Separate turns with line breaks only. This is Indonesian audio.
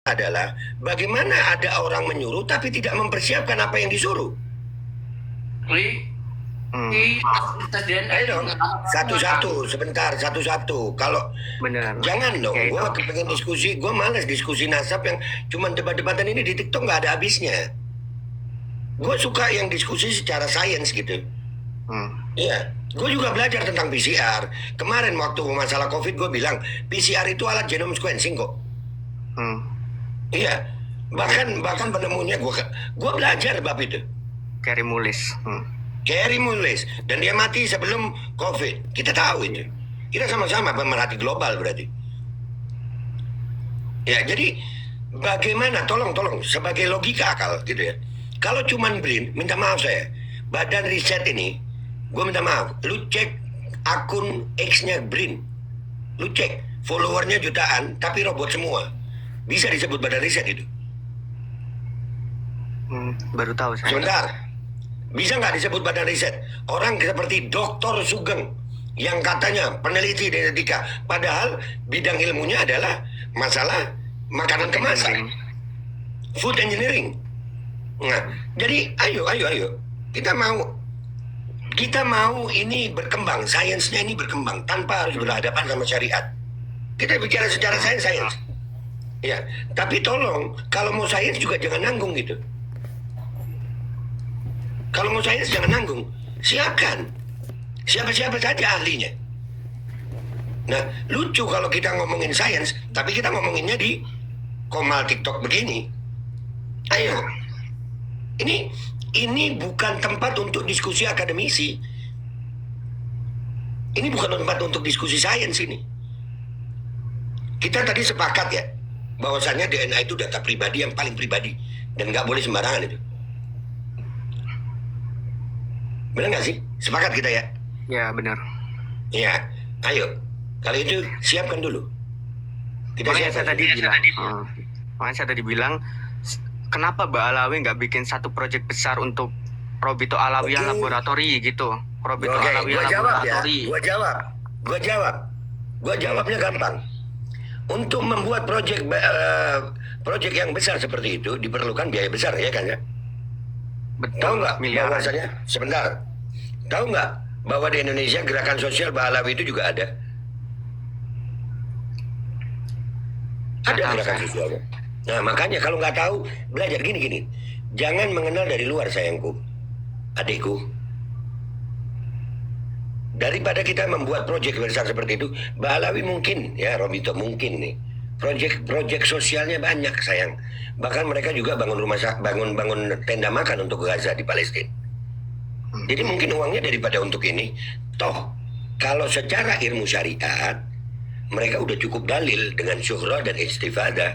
adalah bagaimana ada orang menyuruh tapi tidak mempersiapkan apa yang disuruh. Tes DNA. Ayo dong, satu-satu, sebentar, satu-satu. Kalau
benar,
jangan dong,
kayak
gue
itu.
pengen diskusi, gue males diskusi nasab yang cuman debat-debatan ini di TikTok nggak ada habisnya. Gue suka yang diskusi secara sains gitu. Iya, gue juga belajar tentang PCR. Kemarin waktu masalah COVID gue bilang PCR itu alat genome sequencing kok. Iya, bahkan penemunya gue belajar bab itu.
Carey Mullis.
Carey Mullis, dan dia mati sebelum COVID. Kita tahu itu. Kita sama-sama pemerhati global berarti. Ya, jadi bagaimana? Tolong sebagai logika akal gitu ya. Kalau cuman BRIN, minta maaf saya, badan riset ini, gue minta maaf. Lu cek akun X-nya BRIN, lu cek followernya jutaan, tapi robot semua. Bisa disebut badan riset itu?
Baru tahu saya.
Sebentar, bisa nggak disebut badan riset? Orang seperti Dr. Sugeng yang katanya peneliti genetika, padahal bidang ilmunya adalah masalah makanan kemasan, food engineering. Nah, jadi ayo, kita mau ini berkembang, sainsnya ini berkembang tanpa harus berhadapan sama syariat. Kita bicara secara sains. Ya, tapi tolong kalau mau sains juga jangan nanggung gitu. Kalau mau sains jangan nanggung, siapkan siapa-siapa saja ahlinya. Nah, lucu kalau kita ngomongin sains, tapi kita ngomonginnya di komal TikTok begini. Ayo, ini bukan tempat untuk diskusi akademisi. Ini bukan tempat untuk diskusi sains ini. Kita tadi sepakat ya, bahwasannya DNA itu data pribadi yang paling pribadi dan nggak boleh sembarangan itu. Benar nggak sih? Sepakat kita ya?
Ya, benar.
Ya, ayo. Kalau itu siapkan dulu.
Makanya saya tadi bilang, kenapa Mbak Alawi nggak bikin satu proyek besar untuk Robito Alawiyah Laboratory gitu? Robito Alawiyah Laboratory.
Gua jawabnya gampang. Untuk membuat proyek yang besar seperti itu diperlukan biaya besar ya kan ya?
Betul.
Tahu nggak bahwasanya? Sebentar. Tahu nggak bahwa di Indonesia gerakan sosial Mbak Alawi itu juga ada? Ada gerakan sosialnya. Nah makanya kalau nggak tahu belajar gini. Jangan mengenal dari luar sayangku, adikku. Daripada kita membuat proyek besar seperti itu, Mbak Alawi mungkin ya, Robito mungkin nih. Proyek sosialnya banyak sayang. Bahkan mereka juga bangun bangun tenda makan untuk Gaza di Palestina. Jadi mungkin uangnya daripada untuk ini. Toh kalau secara ilmu syariat mereka udah cukup dalil dengan syuhrah dan istifadah.